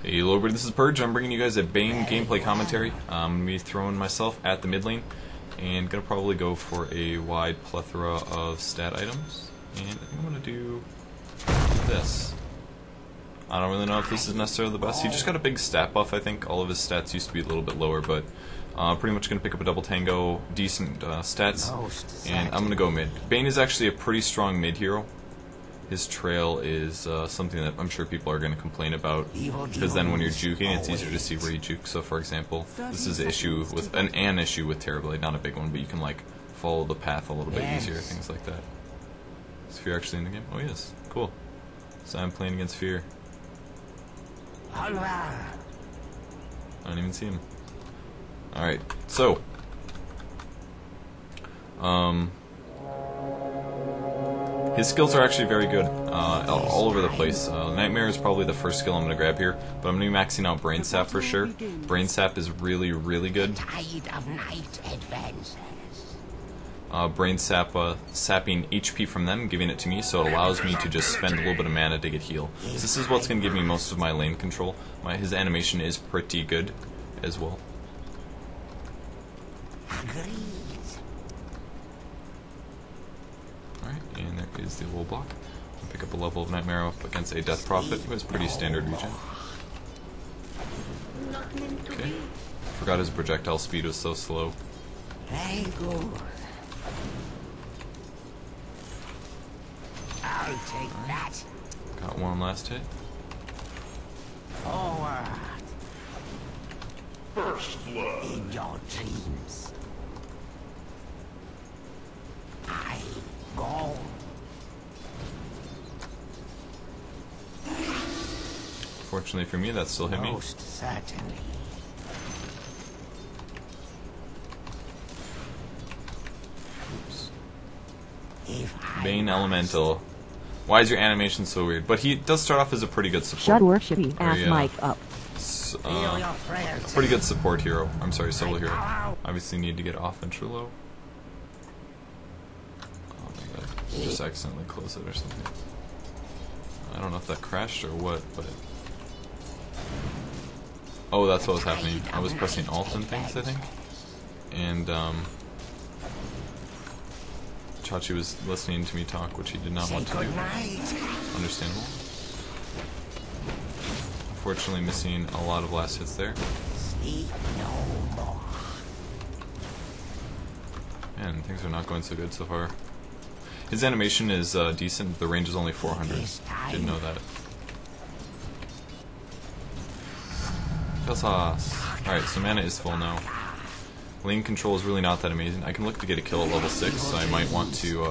Hey hello everybody, this is Purge. I'm bringing you guys a Bane gameplay commentary. I'm going to be throwing myself at the mid lane and going to probably go for a wide plethora of stat items. And I think I'm going to do this. I don't really know if this is necessarily the best. He just got a big stat buff, I think. All of his stats used to be a little bit lower, but pretty much going to pick up a double tango, decent stats, and I'm going to go mid. Bane is actually a pretty strong mid hero. His trail is something that I'm sure people are going to complain about, because then when you're juking, it's easier to see where you juke. So for example, this is an issue with an issue with Terrorblade, not a big one, but you can like follow the path a little bit easier, things like that. Is Fear actually in the game? Oh, he is. Cool. So I'm playing against Fear. I don't even see him. Alright, so his skills are actually very good, all over the place. Nightmare is probably the first skill I'm going to grab here, but I'm going to be maxing out Brain Sap for sure. Brain Sap is really, really good. Brain Sap, sapping HP from them, giving it to me, so it allows me to just spend a little bit of mana to get heal. This is what's going to give me most of my lane control. His animation is pretty good as well. Alright, and there is the little block. I'll pick up a level of Nightmare up against a Death Prophet, who has pretty standard regen. Okay. Forgot his projectile speed was so slow. Very good. I'll take that. Got one last hit. Forward. First blood. In your dreams. I go. Fortunately for me, that still hit me. Most certainly. Oops. Bane Elemental. Why is your animation so weird? But he does start off as a pretty good support. Shut worshipy ass mic up. A pretty good support hero. I'm sorry, solo hero. Obviously need to get off intro low. Oh my god. Just accidentally close it or something. I don't know if that crashed or what, but... Oh, that's what was happening. I was pressing Alt and things, I think. And, Chachi was listening to me talk, which he did not want to do. Understandable. Unfortunately missing a lot of last hits there. Man, things are not going so good so far. His animation is decent, the range is only 400. Didn't know that. Alright, so mana is full now. Lane control is really not that amazing. I can look to get a kill at level 6, so I might want to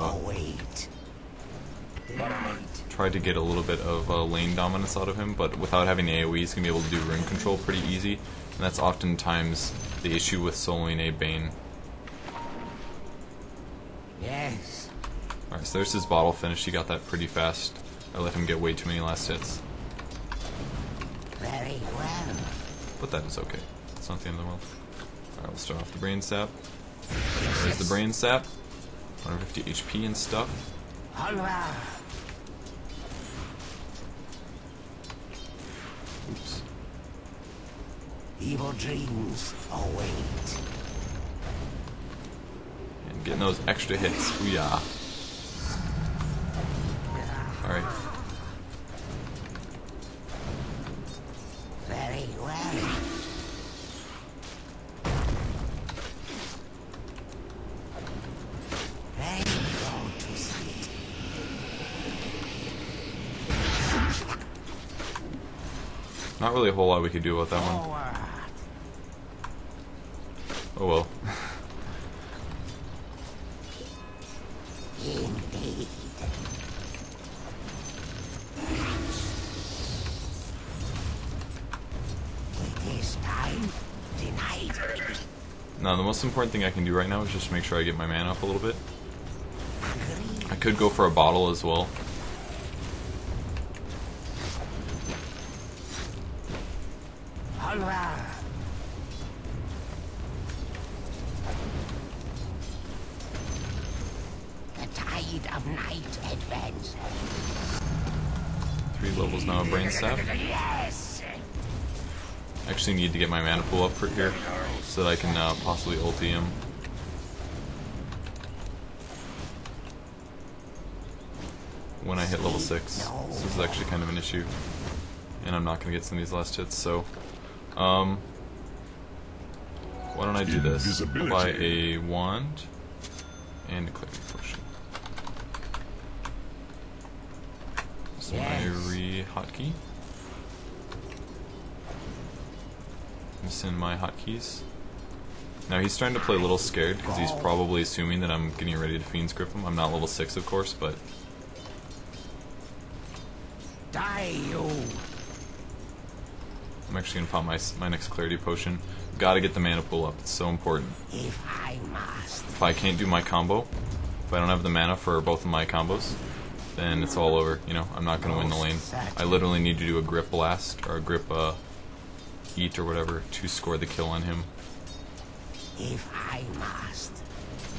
try to get a little bit of lane dominance out of him, but without having AoE, he's going to be able to do rune control pretty easy, and that's oftentimes the issue with soloing a Bane. Yes. Alright, so there's his bottle finish. He got that pretty fast. I let him get way too many last hits. Very well. But that is okay. It's not the end of the world. Alright, we'll start off the Brain Sap. There's the Brain Sap. 150 HP and stuff. Oops. Evil dreams await. And getting those extra hits. Ooh-yah. Alright. Very well. Not really a whole lot we could do about that one. Oh well. Indeed. It is time denied. Now the most important thing I can do right now is just make sure I get my mana up a little bit. I could go for a bottle as well. The tide of night advances. 3 levels now of Brain Sap. Yes. Actually need to get my mana pool up for here so that I can possibly ulti him. When I hit level 6. This is actually kind of an issue. And I'm not going to get some of these last hits, so... why don't I do this? I'll buy a wand and a clarity potion. This is my re-hotkey. I'm send my hotkeys. Now he's starting to play a little scared because he's probably assuming that I'm getting ready to fiend script him. I'm not level 6 of course, but... Die, you! I'm actually going to pop my next clarity potion. Gotta get the mana pool up, it's so important. If I must. If I can't do my combo, if I don't have the mana for both of my combos, then it's all over. You know, I'm not going to win the lane. I literally need to do a grip blast, or a grip eat or whatever, to score the kill on him. If I must.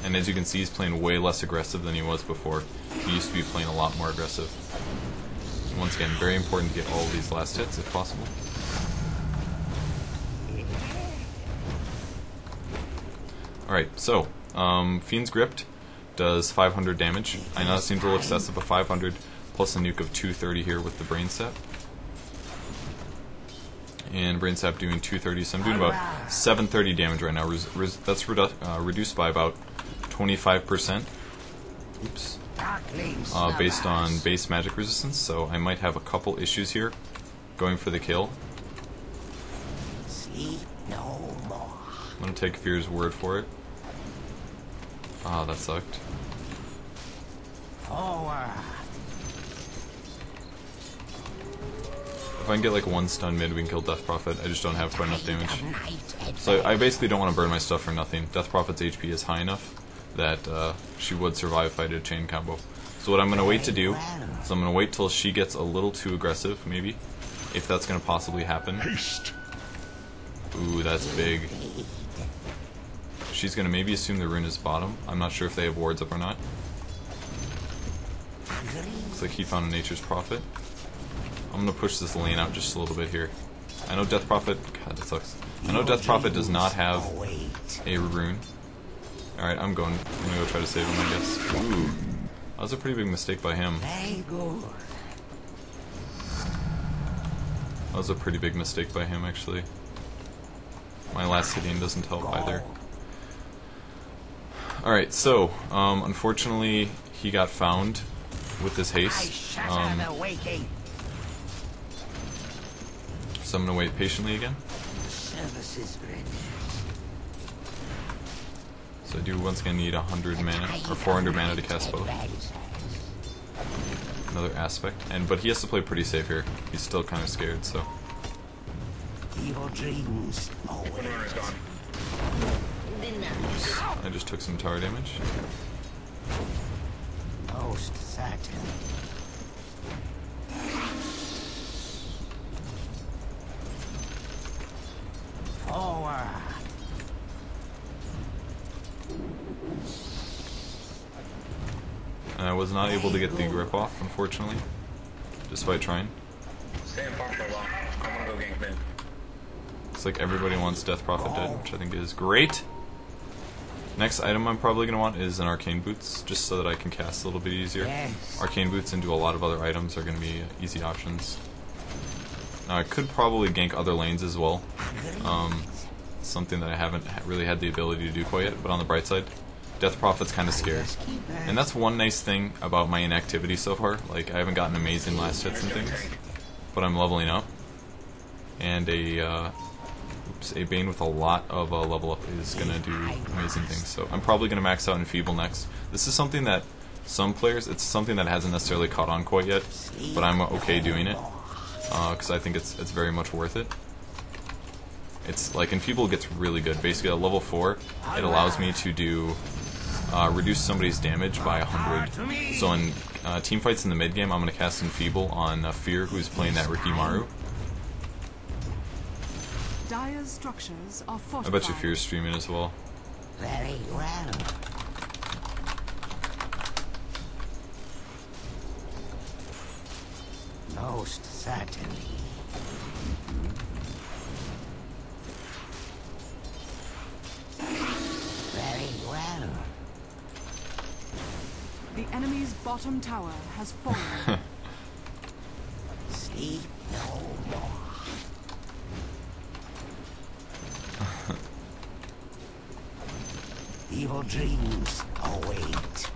And as you can see, he's playing way less aggressive than he was before. He used to be playing a lot more aggressive. Once again, very important to get all of these last hits if possible. Alright, so, Fiend's Gripped does 500 damage. I know that seems a little excessive, but 500 plus a nuke of 230 here with the Brain Sap. And Brain Sap doing 230, so I'm doing about 730 damage right now. That's reduced by about 25%. Oops. Based on base magic resistance, so I might have a couple issues here going for the kill. Sleep no more. I'm gonna take Fear's word for it. Ah, that sucked. Forward. If I can get like one stun mid, we can kill Death Prophet. I just don't have quite enough damage. So I basically don't want to burn my stuff for nothing. Death Prophet's HP is high enough that she would survive if I did a chain combo. So what I'm going to wait to do is I'm going to wait till she gets a little too aggressive, maybe. If that's going to possibly happen. Ooh, that's big. She's going to maybe assume the rune is bottom. I'm not sure if they have wards up or not. Looks like he found a Nature's Prophet. I'm going to push this lane out just a little bit here. I know Death Prophet... God, that sucks. I know Death Prophet does not have a rune. Alright, I'm going to go try to save him, I guess. Ooh. That was a pretty big mistake by him. That was a pretty big mistake by him, actually. My last hitting doesn't help either. Alright, so, unfortunately, he got found with this haste. So I'm going to wait patiently again. So I do once again need 100 mana, or 400 mana to cast both. Another aspect, but he has to play pretty safe here. He's still kind of scared, so. Evil dreams. Oops, I just took some tower damage. Most certain. Forward. And I was not able to get the grip off, unfortunately, despite trying. Looks like everybody wants Death Prophet dead, which I think is great. Next item I'm probably going to want is an Arcane Boots, just so that I can cast a little bit easier. Arcane Boots into a lot of other items are going to be easy options. Now I could probably gank other lanes as well. Something that I haven't really had the ability to do quite yet, but on the bright side, Death Prophet's kind of scared. And that's one nice thing about my inactivity so far. Like, I haven't gotten amazing last hits and things, but I'm leveling up. And a Bane with a lot of level up is going to do amazing things. So I'm probably going to max out Enfeeble next. This is something that some players, it's something that hasn't necessarily caught on quite yet, but I'm okay doing it, because I think it's very much worth it. It's like Enfeeble gets really good. Basically at level 4, it allows me to do reduce somebody's damage by 100. So in team fights in the mid game, I'm going to cast Enfeeble on Fear, who's playing that Rikimaru. Dire's structures are I bet you Fear's streaming as well. Very well. Most certainly. enemy's bottom tower has fallen. Sleep no more. Evil dreams await.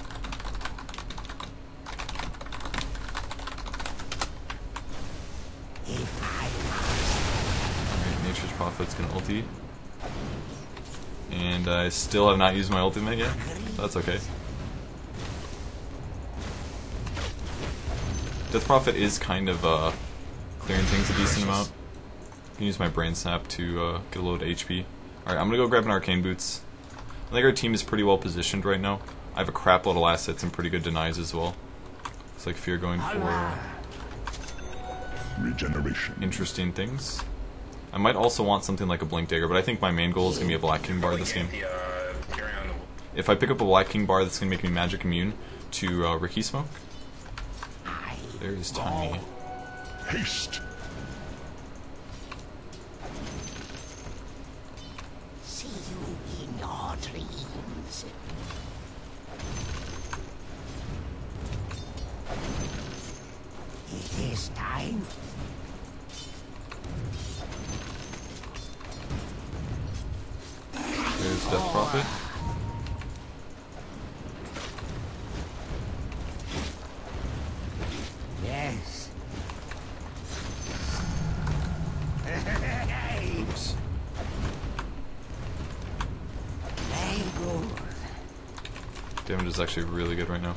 If I Alright, Nature's Prophet's gonna ulti. And I still have not used my ultimate yet. That's okay. Death Prophet is kind of clearing things a decent amount. I can use my Brain Snap to get a load of HP. Alright, I'm gonna go grab an Arcane Boots. I think our team is pretty well positioned right now. I have a crap load of last hits and pretty good denies as well. Looks like Fear going for regeneration. interesting things. I might also want something like a Blink Dagger, but I think my main goal is going to be a Black King Bar this game. If I pick up a Black King Bar, that's going to make me magic immune to Ricky Smoke. There's Tiny. Haste. see you in your dreams. It is time. There's Death Prophet. Yes. Oops. Very good. Damage is actually really good right now.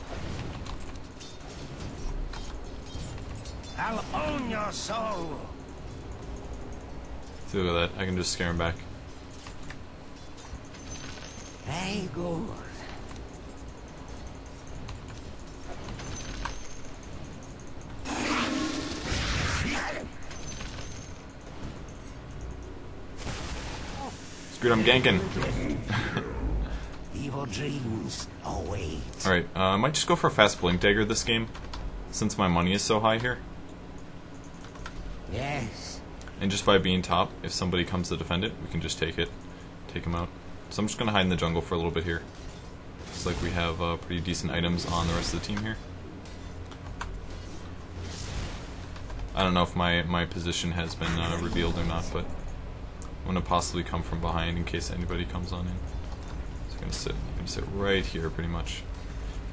I'll own your soul. See, look at that. I can just scare him back. Very good. Screwed, I'm ganking. Evil dreams await. Alright, I might just go for a fast Blink Dagger this game, since my money is so high here. Yes. And just by being top, if somebody comes to defend it, we can just take it, take him out. So I'm just going to hide in the jungle for a little bit here. Looks like we have pretty decent items on the rest of the team here. I don't know if my position has been revealed or not, but I'm going to possibly come from behind in case anybody comes on in. So I'm going to sit right here pretty much.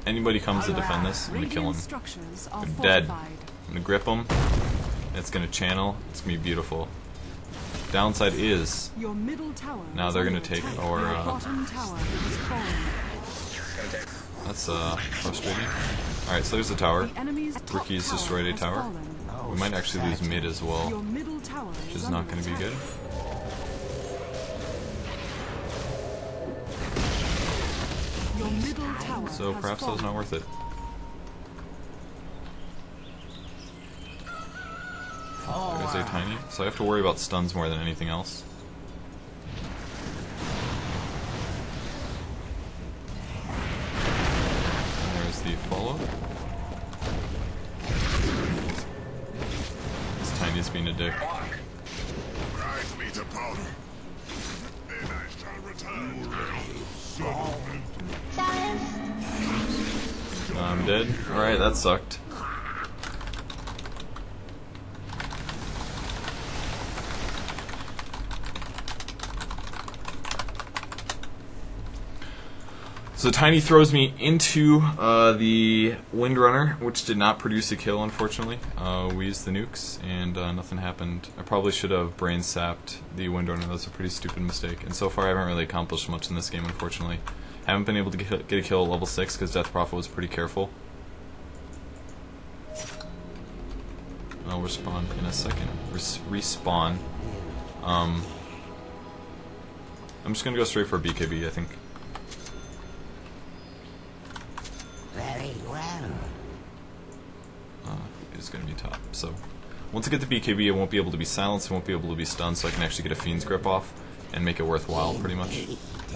Anybody comes to defend this, I'm going to kill him. Structures are They're dead. fortified. I'm going to grip him. It's going to channel. It's going to be beautiful. Downside is Your middle tower now is they're under going to take attack. our... Your bottom tower is fallen. that's frustrating. Alright, so there's the tower. The enemy's top Ricky's tower destroyed a has tower. fallen. We might actually lose mid as well, Your middle tower which is not going to be good. Your middle tower So has perhaps that was fallen. not worth it. There's a Tiny. So I have to worry about stuns more than anything else. And there's the follow. This Tiny's being a dick. Rise me to powder. Then I shall return. I'm dead. Alright, that sucked. So Tiny throws me into the Windrunner, which did not produce a kill, unfortunately. We used the nukes, and nothing happened. I probably should have brain sapped the Windrunner. That's a pretty stupid mistake. And so far, I haven't really accomplished much in this game, unfortunately. Haven't been able to get a kill at level 6 because Death Prophet was pretty careful. I'll respawn in a second. Respawn. I'm just gonna go straight for a BKB, I think. Very well. It is going to be top. So once I get the BKB, it won't be able to be silenced, it won't be able to be stunned, so I can actually get a Fiend's Grip off and make it worthwhile, pretty much.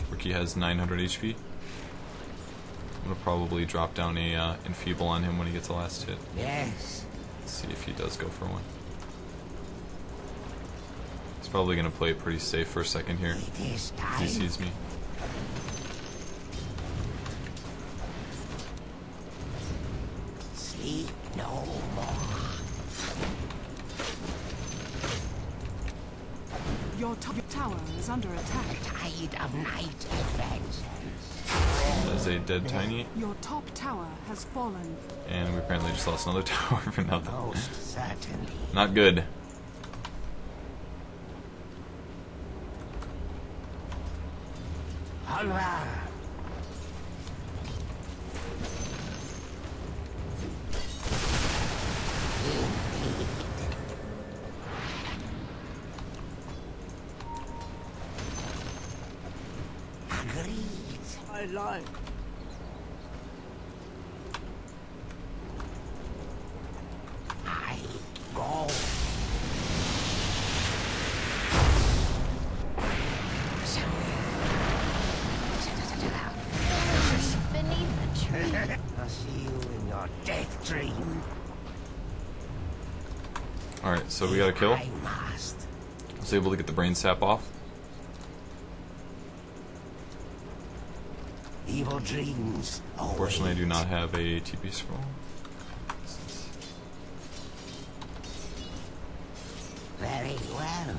Ricky has 900 HP. I'm going to probably drop down a Enfeeble on him when he gets the last hit. Yes. Let's see if he does go for one. He's probably going to play it pretty safe for a second here. It is He time. sees me. Your top tower is under attack. Tide of night advances. That is a dead tiny, Your top tower has fallen. and we apparently just lost another tower for nothing. Most certainly. Not good. Onward. Agreed. I lie. I go. Beneath the tree. I'll see you in your death dream. Alright, so we got a kill. I must. I was able to get the brain sap off. Evil dreams. Unfortunately, I do not have a TP scroll. Very well.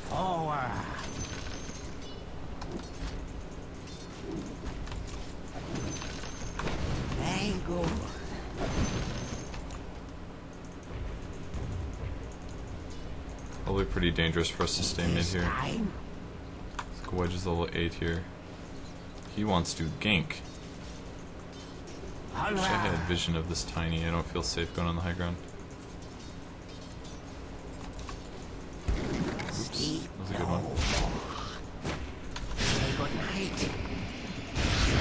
Forward. Very good. Probably pretty dangerous for us to stay mid This here. time, Wedge is level 8 here. He wants to gank. Wish I had onward. vision of this tiny. I don't feel safe going on the high ground. Sleep That was a good no one. more. Say good night.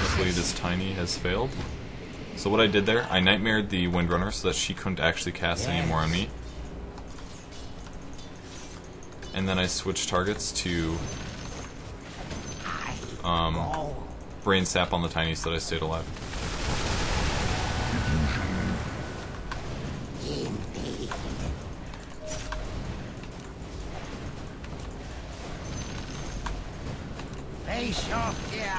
Hopefully this tiny has failed. So what I did there, I nightmared the Windrunner so that she couldn't actually cast any more on me. And then I switched targets to Oh, brain sap on the tiny so that I stayed alive. indeed. Face off here.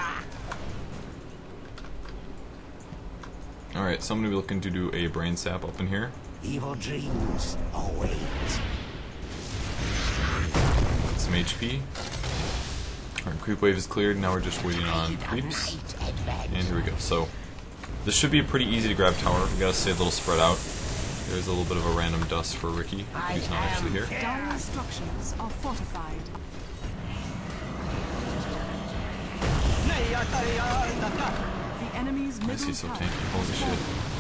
Alright, so I'm going to be looking to do a brain sap up in here. Evil dreams await. Some HP. Alright, creep wave is cleared, now we're just waiting on creeps. And here we go. So, this should be a pretty easy to grab tower. We gotta stay a little spread out. There's a little bit of a random dust for Ricky. He's not actually here. Dire structures are fortified. The enemy's Why is middle he so tower tanky? Holy has shit. fallen.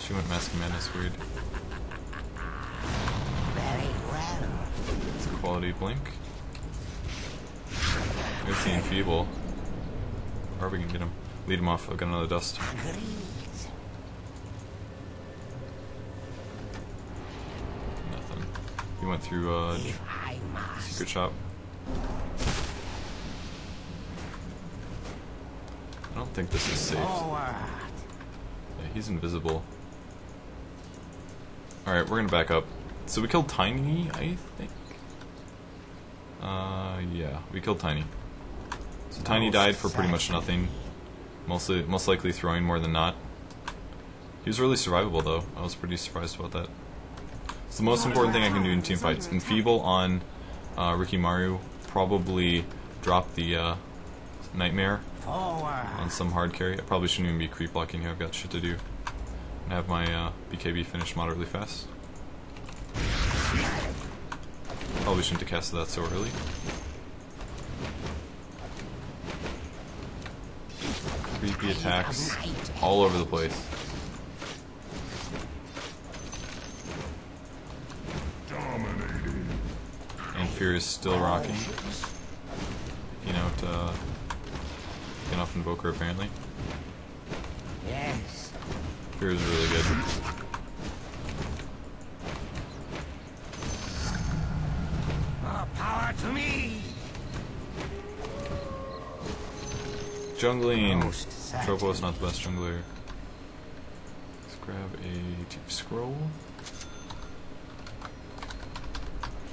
She went Mask of Madness weird. Very well. It's a quality blink. There's the enfeeble. Or we can get him. Lead him off. I've got another dust. Agreed. Nothing. He went through If I must. secret shop. I don't think this is safe. Forward. Yeah, he's invisible. Alright, we're gonna back up. So we killed Tiny, I think? Yeah, we killed Tiny. So Tiny died for pretty much nothing. Most likely throwing more than not. He was really survivable though. I was pretty surprised about that. It's the most important thing I can do in team fights. Enfeeble on Ricky Maru. Probably drop the Nightmare Forward. on some hard carry. I probably shouldn't even be creep blocking here. I've got shit to do. And have my BKB finished moderately fast. Probably shouldn't have casted that so early. Creepy attacks all over the place. And Fear is still rocking. Picking out picking off Invoker apparently. Yes. Fear is really good. More power to me. Jungling! Most certainly. Atropos not the best jungler. Let's grab a TP scroll.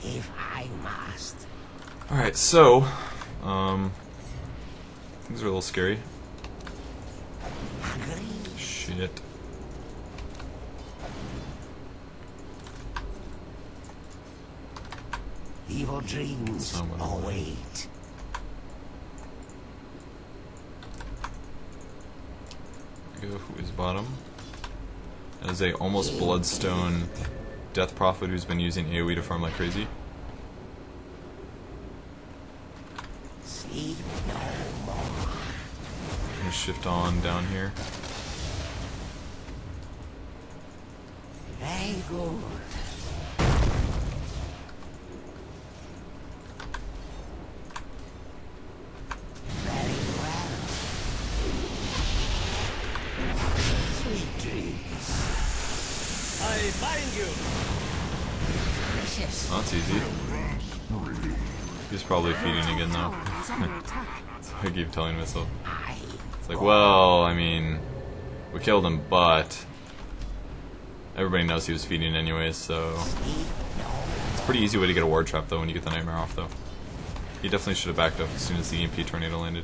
If I must. Alright, so things are a little scary. Agreed. Shit. Evil dreams Someone await. There we go. Who is bottom? That is a almost bloodstone Death Prophet who's been using AoE to farm like crazy. Sleep no more. Gonna shift on down here. Very good. Very well. Sweet dreams. I find you. Precious. Oh, that's easy. He's probably feeding again though. Tower is under attack. I keep telling myself. I It's like, well, I mean, we killed him, but everybody knows he was feeding anyways, so sleep no it's a pretty easy way to get a ward trap though when you get the nightmare off though. He definitely should have backed up as soon as the EMP tornado landed.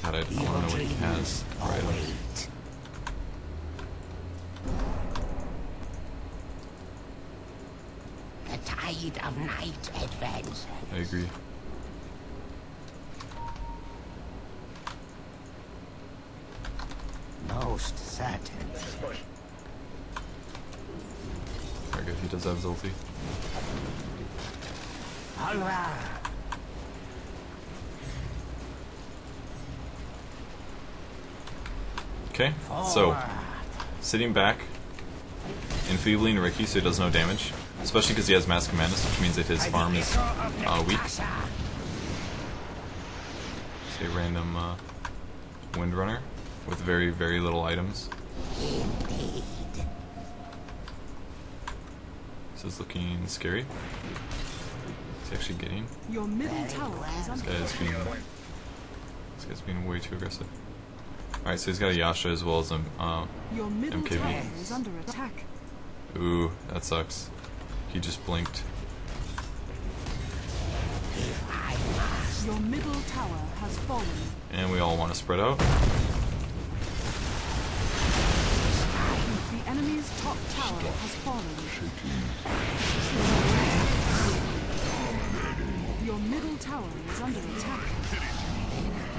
God, I want to evil know what he dreams has. Right. await. The tide of night advances. I agree. Most certain. Very good, he does have his ulti. Alra. Okay, so sitting back, enfeebling Ricky so he does no damage, especially because he has Mask of Madness, which means that his farm is weak. Say random Windrunner with very, very little items. Indeed. This is looking scary. He's actually getting. Your middle tower is under This guy's being way too aggressive. Alright, so he's got a Yasha as well as a Your middle MKB. tower is under attack. Ooh, that sucks. He just blinked. Your middle tower has fallen. And we all want to spread out. The enemy's top tower has fallen. Your middle tower is under attack.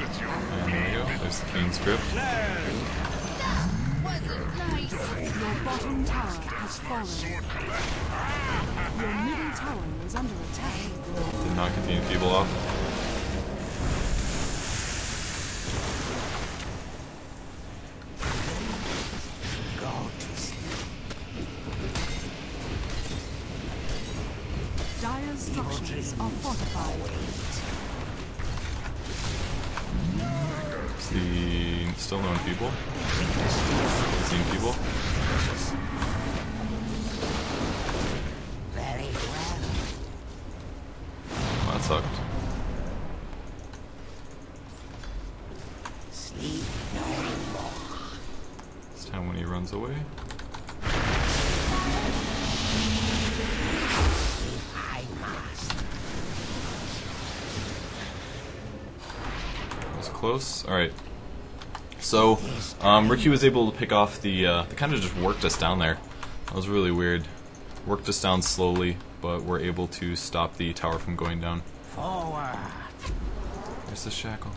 And there we go. There's the fiend script. Wasn't nice. Your bottom tower has fallen. Your middle tower is under attack. Did not get the enfeeble off. Go to sleep. Dire structures are fortified. Still no enfeeble? Is he enfeeble? Very well. Well, that sucked. Sleep no more. This time when he runs away. If I must. That was close. Alright. So, Ricky was able to pick off the, they kind of just worked us down there. That was really weird. Worked us down slowly, but we're able to stop the tower from going down. Forward. There's the shackle.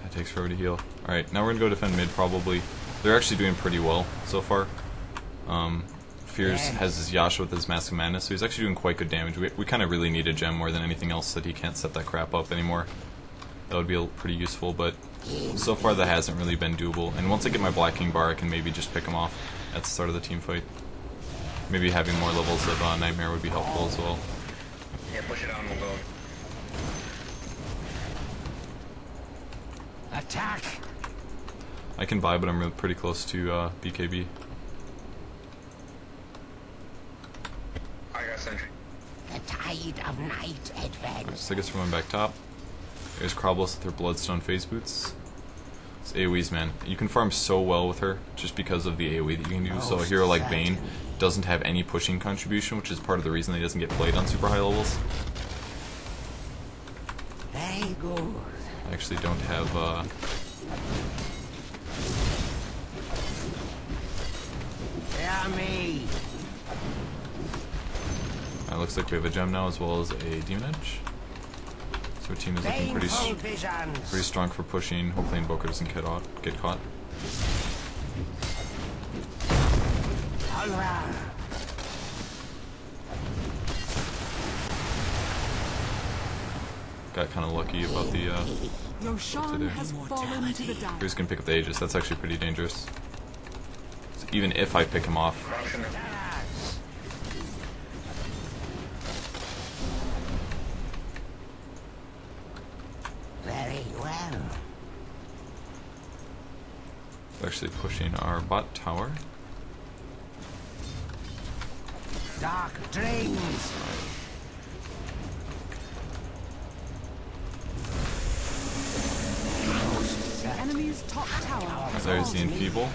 God, takes forever to heal. Alright, now we're gonna go defend mid probably. They're actually doing pretty well so far. Fears has his Yasha with his Mask of Madness, so he's actually doing quite good damage. We kind of really need a gem more than anything else so that he can't set that crap up anymore. That would be pretty useful, but so far that hasn't really been doable. And once I get my Black King bar, I can maybe just pick him off at the start of the team fight. Maybe having more levels of Nightmare would be helpful as well. Yeah, push it out and we'll go. Attack. I can buy, but I'm pretty close to BKB. I got sentry. The tide of night advances. So I guess we're going back top. There's Kroblos with her Bloodstone Phase Boots. It's AoEs, man. You can farm so well with her just because of the AoE that you can do. So a hero like Bane doesn't have any pushing contribution, which is part of the reason that he doesn't get played on super high levels. Very good. I actually don't have Fear me. Looks like we have a gem now as well as a demon edge. So our team is looking Baneful visions. pretty strong for pushing. Hopefully Invoker doesn't get caught. Alra. Got kind of lucky about the. Roshan has fallen to the We're dark. just gonna pick up the Aegis. That's actually pretty dangerous. So even if I pick him off, Very well. we're actually pushing our bot tower. Dark dreams. The enemy's top tower has There's the fallen. enfeeble.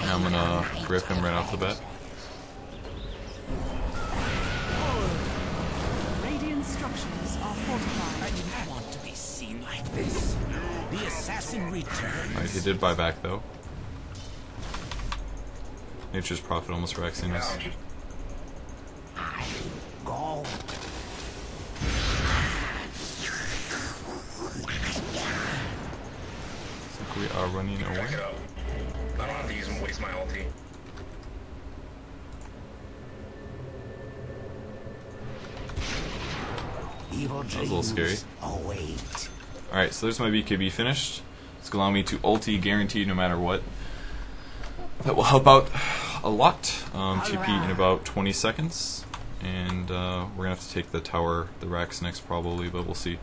And I'm gonna rip him right off the bat. Radiant structures are fortified. I want to be seen like this. The assassin returns. Alright, he did buy back though. Nature's Prophet almost Raxing us. I go. Looks like we are running Check away. it out. I don't have to waste my ulti. Evil That was a little scary. Await. Alright, so there's my BKB finished. It's gonna allow me to ulti guaranteed no matter what. That will help out a lot. TP in about 20 seconds. And we're gonna have to take the tower, the Rax next probably, but we'll see.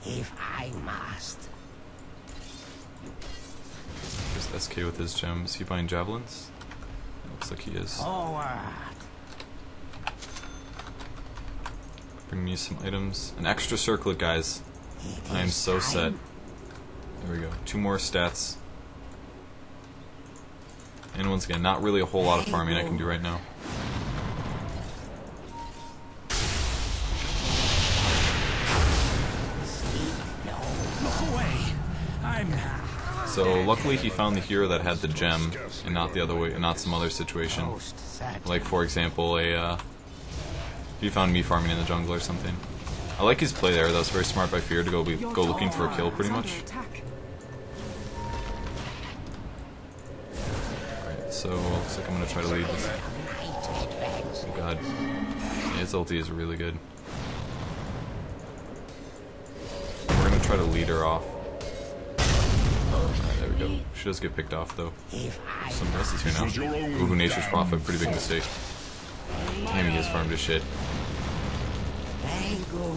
If I must. There's SK with his gems. Is he buying javelins? Looks like he is. Forward. Bring me some items. An extra circlet, guys. I am so set. There we go. 2 more stats. And once again, not really a whole lot of farming I can do right now. Look away. I'm not. So luckily he found the hero that had the gem, and not the other way, not some other situation. Most certain. Like for example, he found me farming in the jungle or something. I like his play there. That was very smart by Fear to go looking for a kill, pretty much. Attack. Alright, so looks like I'm gonna try to lead this. Oh god, yeah, his ulti is really good. We're gonna try to lead her off. Alright, there we go. She does get picked off though. If I Some rest is here now. Ooh, Nature's Prophet, pretty big mistake. Damn, he has farmed his shit. may go.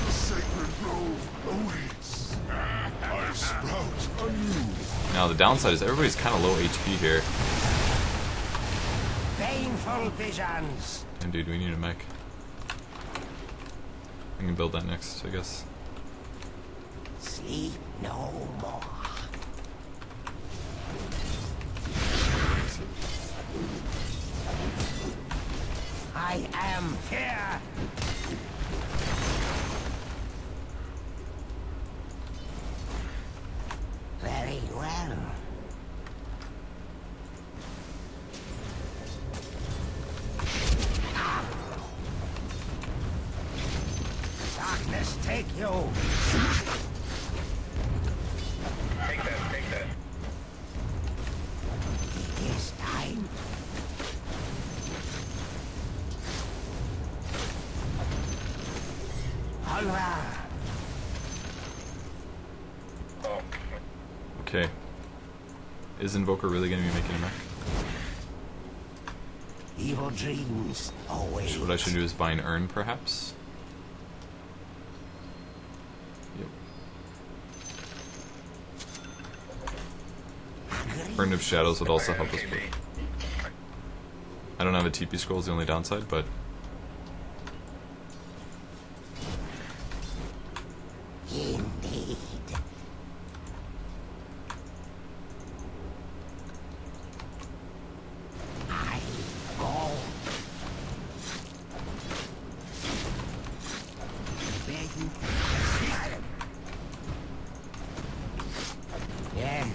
The sacred grove awaits. I sprout anew. Now the downside is everybody's kind of low HP here. Baneful visions. And dude, we need a mech. I can build that next, I guess. Sleep no more. I am fear. Very well. Darkness take you. Take that, take that. It is time. Alra. Oh, Okay. Is Invoker really going to be making a mech? Evil dreams await. What I should do is buy an urn, perhaps? Yep. Urn of Shadows would also help us. But I don't have a TP scroll, is the only downside, but Indeed. I go. Begging. Yes.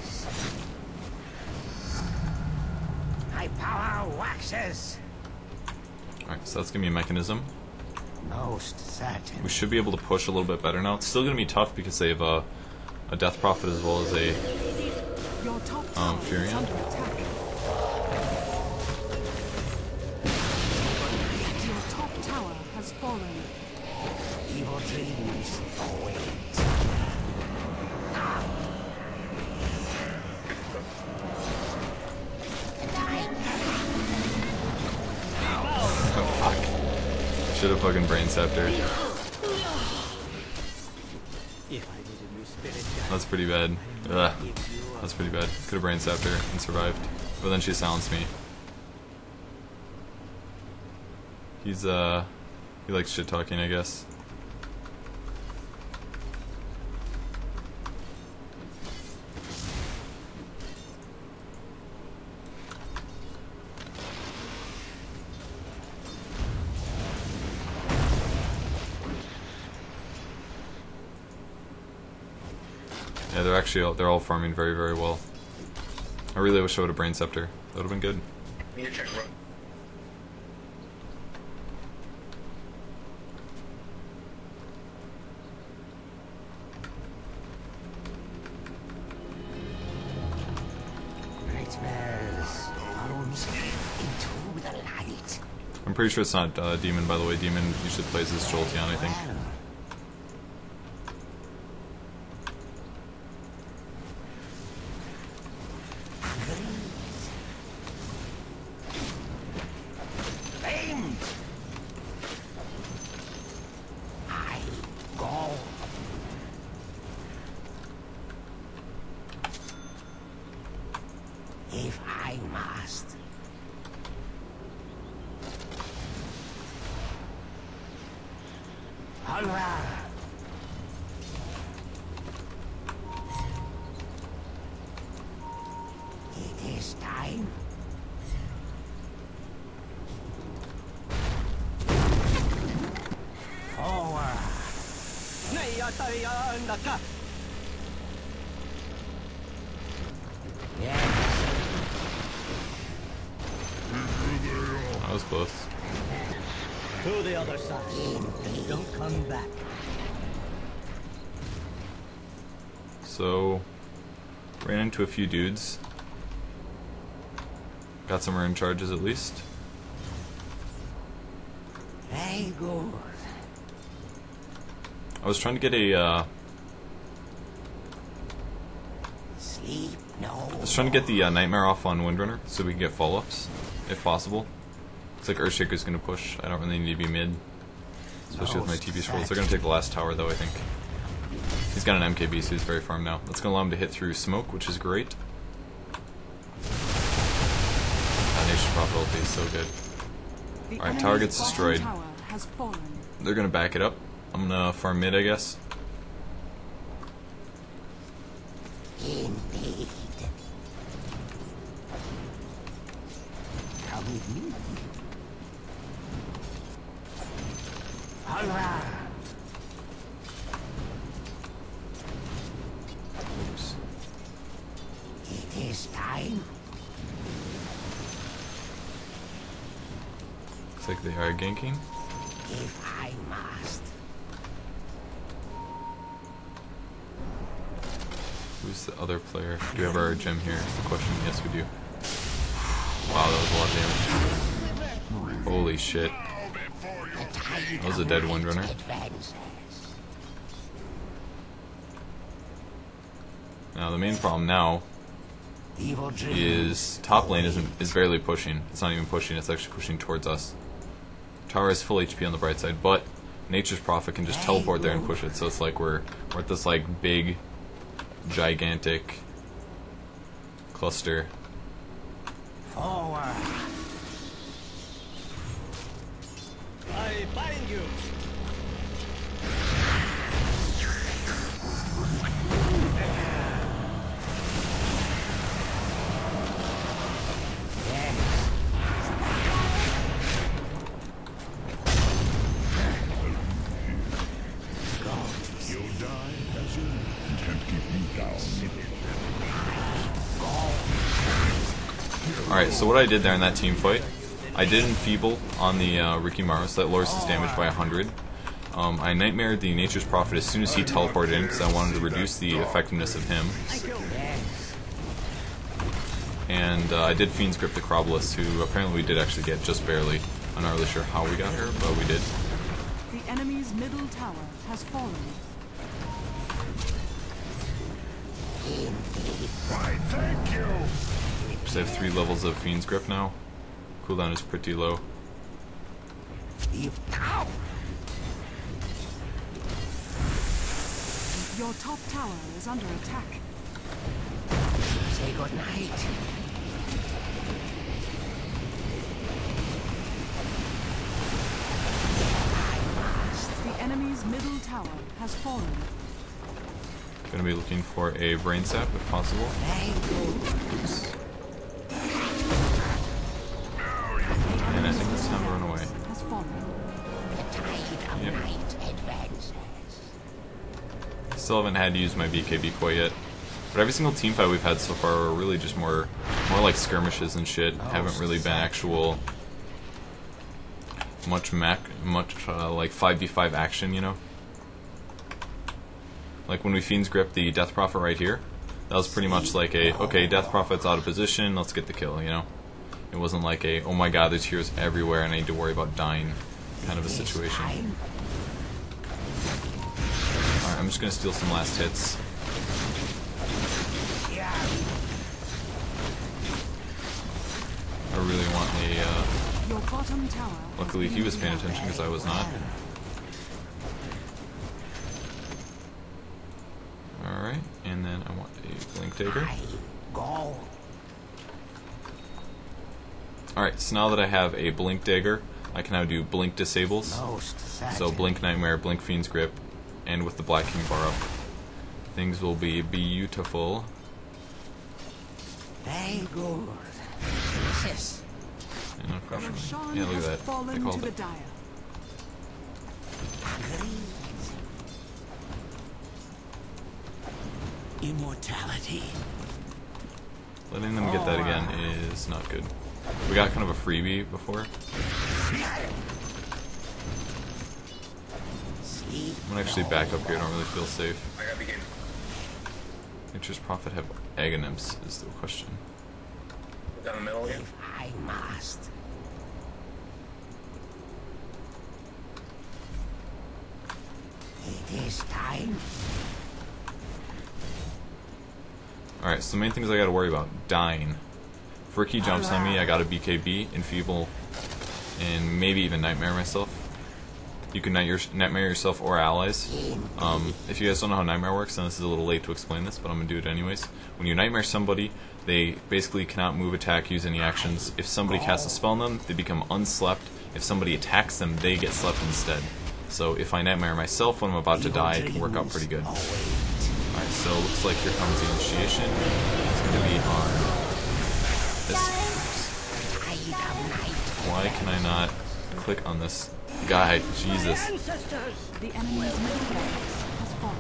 So that's gonna be a mechanism. Most certain. We should be able to push a little bit better now. It's still gonna be tough because they have a Death Prophet as well as a Your top tower is Furion. under attack. Your top tower has fallen. Evil dreams await. Oh fuck. Should have fucking brain scepter. That's pretty bad. Ugh. That's pretty bad. Could have brain scepter and survived. But then she silenced me. He likes shit talking, I guess. Yeah, they're all farming very, very well. I really wish I would have brain scepter. That would have been good. Need to check. Nightmares bounce into the light. I'm pretty sure it's not Demon, by the way. Demon usually plays as Jolteon, I think. Aimed. I go. If I must. Alright. It is time. Forward. Yes. That was close. To the other side. Don't come back. So, ran into a few dudes. Got some earned charges at least. Very good. I was trying to get a, Sleep no. I was trying to get the Nightmare off on Windrunner so we can get follow-ups, if possible. Looks like Earthshaker's gonna push. I don't really need to be mid, especially with my TP scrolls. They're gonna take the last tower though, I think. He's got an MKB, so he's very farmed now. That's gonna allow him to hit through smoke, which is great. That Nation Prophet ulti is so good. The Alright, enemy's tower gets bottom destroyed. tower has fallen. They're gonna back it up. I'm gonna farm mid, I guess. Indeed. Come with me. Alright. Oops. It is time. Looks like they are ganking. If I must. Who's the other player? Do we have our gem here? Is the question. Yes, we do. Wow, that was a lot of damage. Holy shit. That was a dead Windrunner. Advances. Now, the main problem now Evil dreams. is top lane is barely pushing. It's not even pushing, it's actually pushing towards us. Tower is full HP on the bright side, but Nature's Prophet can just teleport there and push it, so it's like we're at this like big, gigantic cluster. Forward. I find you. You'll die as you can't keep me down. Alright, so what I did there in that team fight, I did enfeeble on the Rikimaru, so that lowers his damage by 100. I nightmared the Nature's Prophet as soon as he teleported in because I wanted to reduce the effectiveness of him. And I did Fiend's Grip the Crobulus, who apparently we did actually get just barely. I'm not really sure how we got her, but we did. The enemy's middle tower has fallen. Why, thank you. Just have 3 levels of Fiend's Grip now. Cooldown is pretty low. Your top tower is under attack. Say goodnight. The enemy's middle tower has fallen. Gonna be looking for a Brain Sap if possible. Oops. And I think it's time to run away. Has fallen. Yep. Still haven't had to use my BKB quite yet. But every single team fight we've had so far are really just more like skirmishes and shit. Haven't really been actual much like 5v5 action, you know? Like when we Fiend's Grip the Death Prophet right here, that was pretty much like a, okay, Death Prophet's out of position, let's get the kill, you know? It wasn't like a, oh my god, there's heroes everywhere and I need to worry about dying kind of a situation. Alright, I'm just gonna steal some last hits. I really want a, Your bottom tower. luckily he was paying attention because I was not. Alright, and then I want a Blink Dagger. Alright, so now that I have a Blink Dagger, I can now do Blink Disables. So Blink Nightmare, Blink Fiend's Grip, and with the Black King bar up, things will be beautiful. Very good. And unfortunately, Roshan yeah, look has at that. I fallen called to the it. dire. Immortality. Letting them get that again is not good. We got kind of a freebie before. I'm gonna actually back up here, I don't really feel safe. I gotta begin. Nature's Prophet have Aghanims is the question. Down the middle again. I must. It is time. Alright, so the main things I gotta worry about. Dying. If Ricky jumps on me, I gotta BKB, Enfeeble, and maybe even Nightmare myself. You can Nightmare yourself or allies. If you guys don't know how Nightmare works, then this is a little late to explain this, but I'm gonna do it anyways. When you Nightmare somebody, they basically cannot move, attack, use any actions. If somebody casts a spell on them, they become unslept. If somebody attacks them, they get slept instead. So if I Nightmare myself when I'm about to die, it can work out pretty good. Alright, so it looks like here comes the initiation. It's going to be on this. Why can I not click on this guy? Jesus. The enemy's middle barracks has fallen.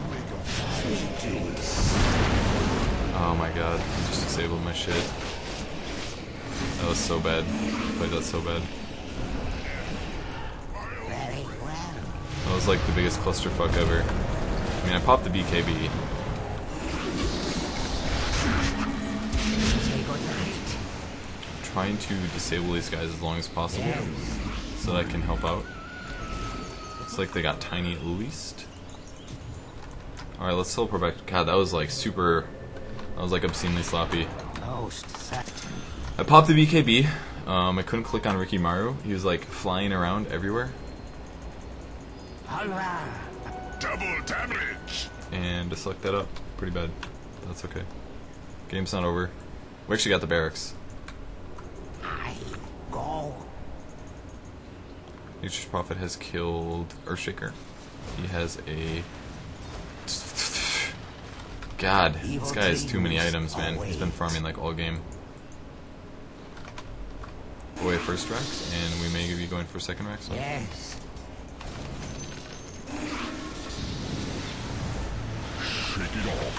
Oh my god, I just disabled my shit. That was so bad. I played that so bad. That was like the biggest clusterfuck ever. I mean, I popped the BKB. Trying to disable these guys as long as possible so that I can help out. Looks like they got tiny at least. Alright, let's teleport back. God, that was like super... That was like obscenely sloppy. I popped the BKB. I couldn't click on Rikimaru. He was like flying around everywhere. Double damage. And just sucked that up. Pretty bad. But that's okay. Game's not over. We actually got the barracks. Nature's Prophet has killed Earthshaker. He has a... God, this guy has too many items, man. He's been farming like all game. Away first Rex, and we may be going for second Rex. Yes. Shake it off.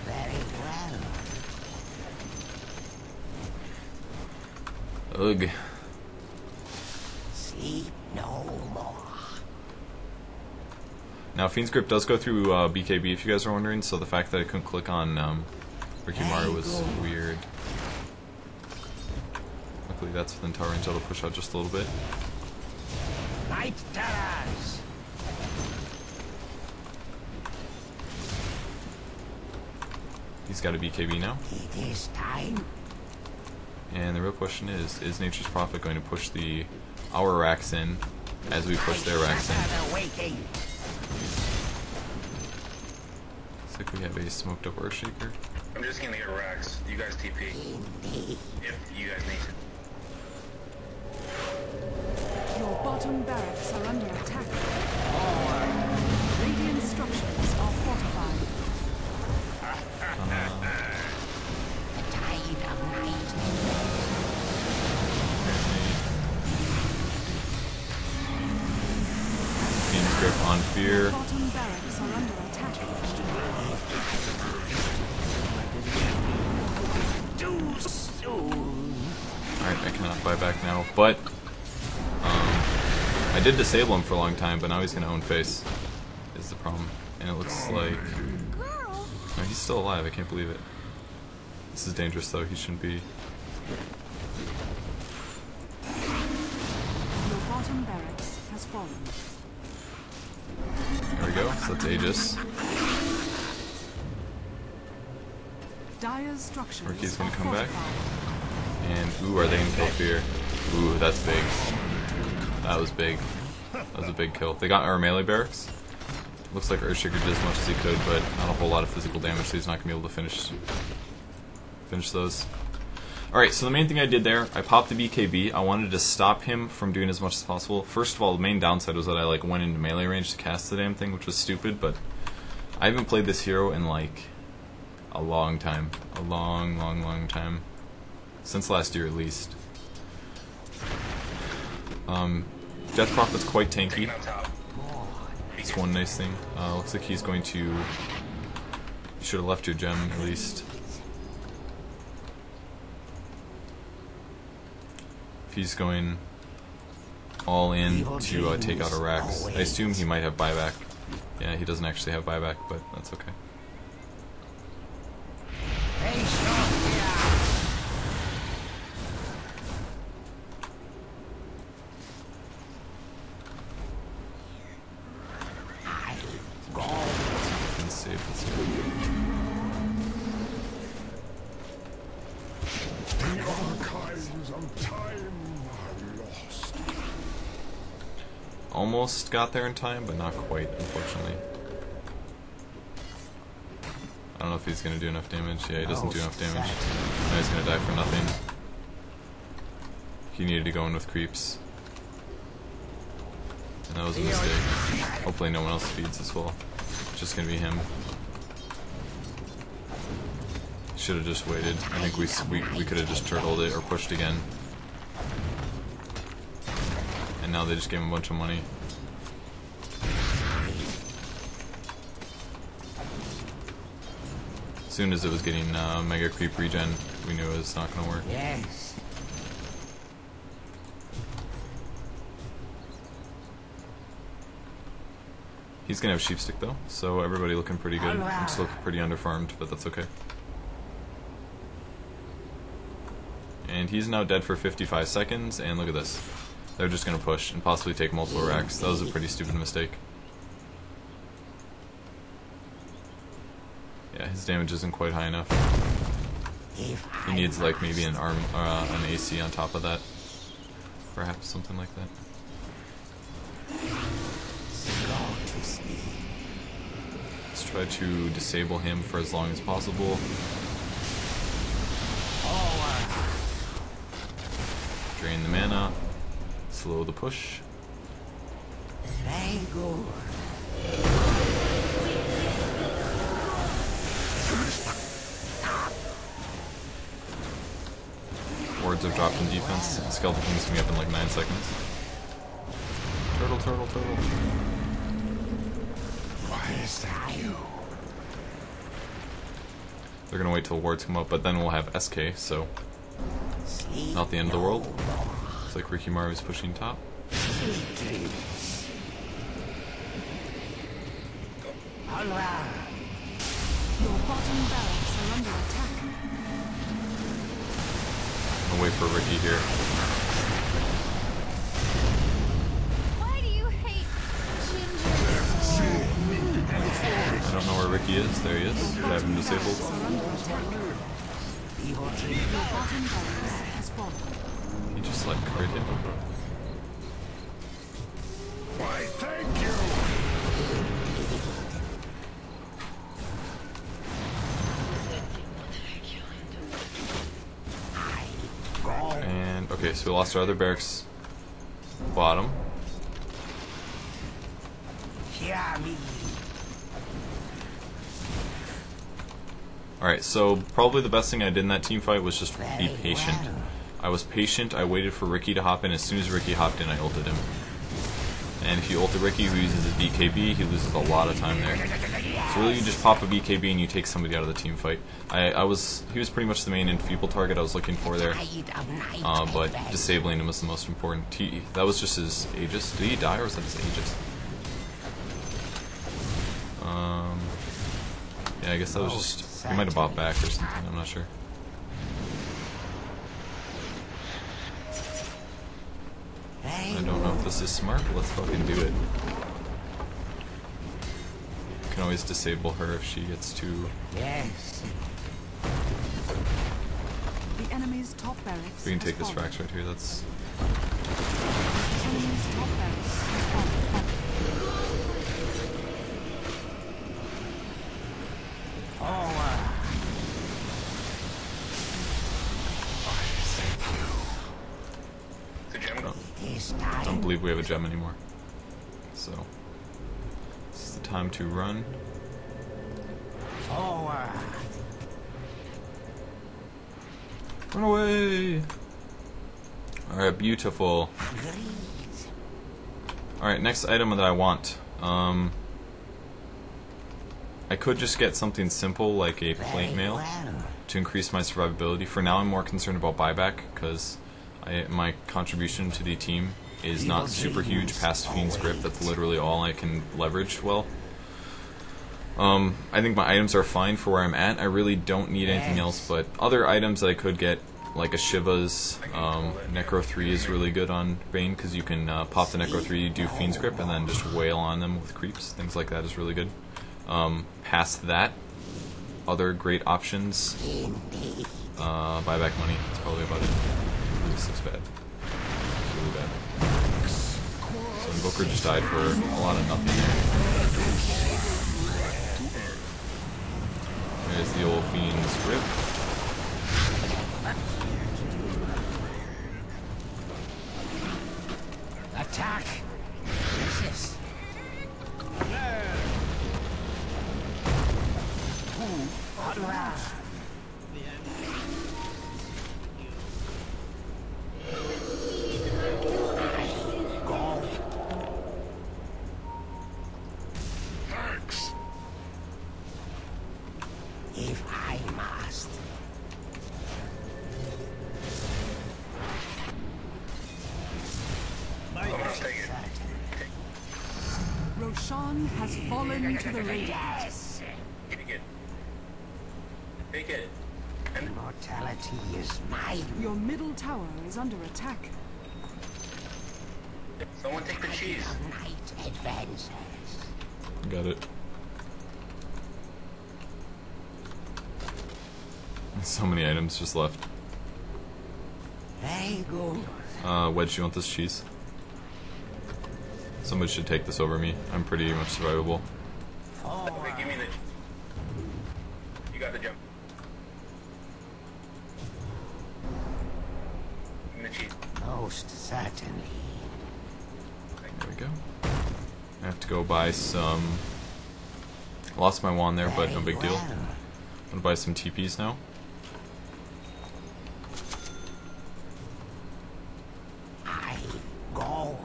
Very well. Ugh. Now, Fiend's Grip does go through BKB, if you guys are wondering, so the fact that I couldn't click on Rikimaru was weird. Luckily, that's within tower range. I'll push out just a little bit. Night terrors. He's got a BKB now. It is time. And the real question is Nature's Prophet going to push our racks in as we push their racks in? Looks like we have a smoked up Earthshaker. I'm just gonna get racks. You guys TP. If you guys need to. Your bottom barracks are under attack. Radiant structures are fortified. Fiend's Grip on Fear. Bottom barracks are under attack. Alright, I cannot buy back now, but I did disable him for a long time, but now he's going to own face, is the problem. And it looks like... No, he's still alive, I can't believe it. This is dangerous though, he shouldn't be... Your bottom barracks has fallen. There we go, so that's Aegis. Dire's structures Orki's gonna are come back. fortified. And, ooh, are they going to kill Fear? Ooh, that's big. That was big. That was a big kill. They got our melee barracks. Looks like Earthshaker did as much as he could, but not a whole lot of physical damage, so he's not going to be able to finish those. Alright, so the main thing I did there, I popped the BKB. I wanted to stop him from doing as much as possible. First of all, the main downside was that I went into melee range to cast the damn thing, which was stupid, but I haven't played this hero in a long time. A long time. Since last year, at least. Death Prophet's quite tanky. It's one nice thing. Looks like he's going to... You should have left your gem, at least. If he's going all in to take out Arax. I assume he might have buyback. Yeah, he doesn't actually have buyback, but that's okay. The archives of time are lost. Almost got there in time, but not quite, unfortunately. I don't know if he's going to do enough damage. Yeah, he doesn't do enough damage. Now he's going to die for nothing. He needed to go in with creeps. And that was a mistake. Hopefully no one else feeds as well. It's just going to be him. Should have just waited. I think we could have just turtled it or pushed again. And now they just gave him a bunch of money. As soon as it was getting Mega Creep regen, we knew it was not going to work. Yes. He's going to have Sheepstick though, so everybody looking pretty good. I'm still pretty underfarmed, but that's okay. And he's now dead for 55 seconds, and look at this. They're just going to push and possibly take multiple racks. That was a pretty stupid mistake. Yeah, his damage isn't quite high enough. He needs maybe an AC on top of that. Perhaps something like that. Let's try to disable him for as long as possible. Drain the mana. Slow the push. Wards have dropped in defense. Skeleton King's coming up in 9 seconds. Turtle, turtle, turtle. Why is that you? They're gonna wait till wards come up, but then we'll have SK, so not the end of the world. Looks like Rikimaru is pushing top. Your bottom barracks are under attack. I'll wait for Ricky here. Why do you hate ginger so? I don't know where Ricky is. There he is. I have him disabled. Are under attack. Your bottom barracks has fallen. He just like crit him. Why, thank you! And okay, so we lost our other barracks bottom. Alright, so probably the best thing I did in that team fight was just be patient. I was patient, I waited for Ricky to hop in. As soon as Ricky hopped in, I ulted him. And if you ult a Ricky who uses a BKB, he loses a lot of time there. So really you just pop a BKB and you take somebody out of the team fight. He was pretty much the main enfeeble target I was looking for there. But disabling him was the most important. That was just his Aegis. Did he die or was that his Aegis? Yeah, I guess that was just... He might have bought back or something, I'm not sure. I don't know if this is smart, but let's fucking do it. Can always disable her if she gets too... Yes. The enemy's top barracks. We can take has this fallen. frax right here, that's... The enemy's top barracks has fallen. The gem. I don't believe we have a gem anymore. So... This is the time to run. Run away! Alright, beautiful. Alright, next item that I want. I could just get something simple like a plate mail to increase my survivability. For now I'm more concerned about buyback because my contribution to the team is not super huge past Fiend's Grip. That's literally all I can leverage well. I think my items are fine for where I'm at. I really don't need anything else, but other items that I could get, like a Shiva's, Necro 3 is really good on Bane, because you can pop the Necro 3, do Fiend's Grip, and then just wail on them with creeps. Things like that is really good. Past that, other great options, buyback money, that's probably about it. This looks bad. It's really bad. So Invoker just died for a lot of nothing there. There's the old Fiend's Grip. Attack! Resist! Thanks. If I must. Almost take it. Roshan has fallen to the Radiant. Take it. Take it. And Mortality is mine. Your middle tower is under attack. someone take the cheese. Night advances. Got it. So many items just left. I go. Wedge, you want this cheese? Somebody should take this over me. I'm pretty much survivable. Okay, give me the. You got the gem. Give me the cheese. Most certainly. There we go. I have to go buy some... Lost my wand there, but no big deal. I'm gonna buy some TPs now. I go.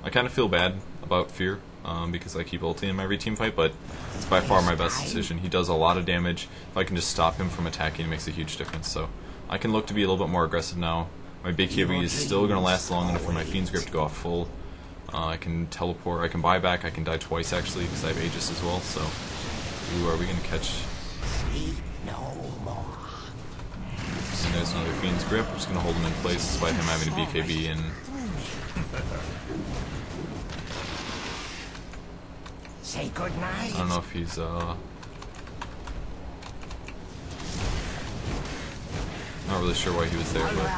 I kind of feel bad about Fear, because I keep ulting him every team fight, but it's by far my best decision. He does a lot of damage. If I can just stop him from attacking, it makes a huge difference. So I can look to be a little bit more aggressive now. My big heavy is still going to last long enough for my Fiend's Grip to go off full. I can teleport, I can buy back, I can die twice actually, because I have Aegis as well, so... Ooh, are we gonna catch... And there's another Fiend's Grip, I'm just gonna hold him in place despite him having a BKB and... Say good night. I don't know if he's, not really sure why he was there, but...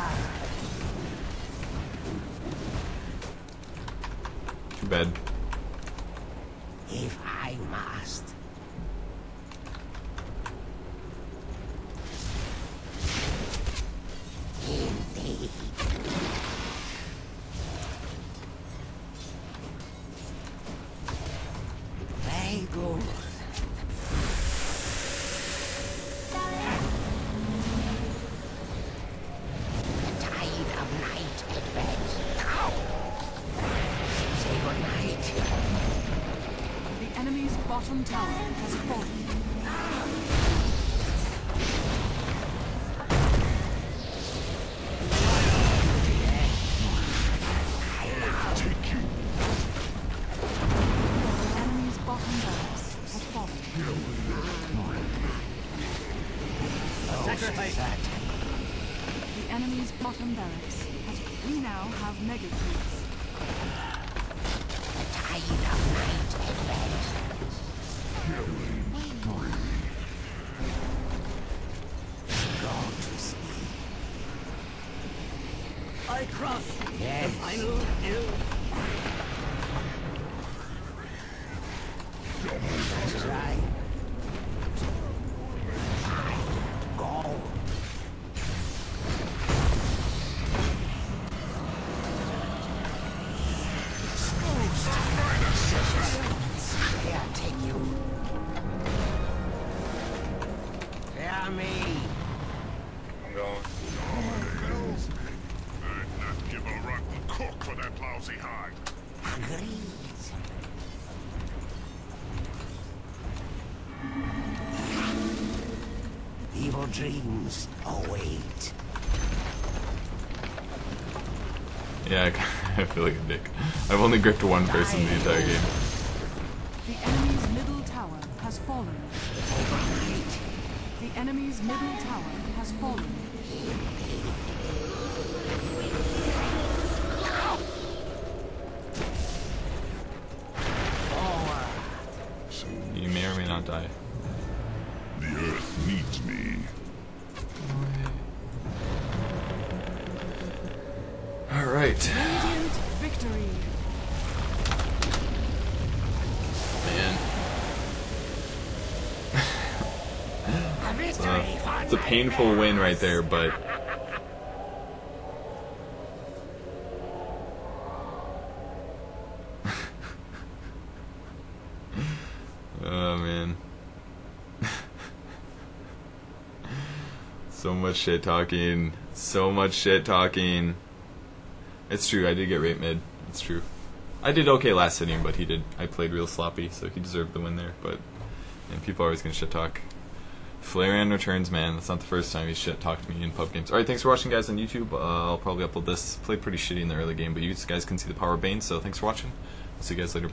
Too bad. If I must. Indeed. Very good. The tide of night advances. Say good night. The enemy's bottom tower has fallen. The enemy's bottom barracks has fallen. Sacrifice. The enemy's bottom barracks has... We now have mega creeps. The tide of night advances. Go to sleep. I cross Yes. the final hill. That's right. Go. Here, take you. Fear me. I'm going. I'd not give a rotten cook for that lousy hide. Agreed. Evil dreams await. Yeah, I feel like a dick. I've only gripped one person the entire game. The enemy's middle tower has fallen. The enemy's middle tower has fallen. You may or may not die. The earth needs me. Alright. Radiant victory. Man. A victory for It's a painful win right there, but... Oh, man. So much shit talking. So much shit talking. It's true, I did get rate mid. It's true. I did okay last inning, but he did. I played real sloppy, so he deserved the win there. But, and people are always gonna shit talk. Flareon returns, man. That's not the first time he's shit talked to me in pub games. Alright, thanks for watching, guys, on YouTube. I'll probably upload this. Played pretty shitty in the early game, but you guys can see the power of Bane, so thanks for watching. I'll see you guys later.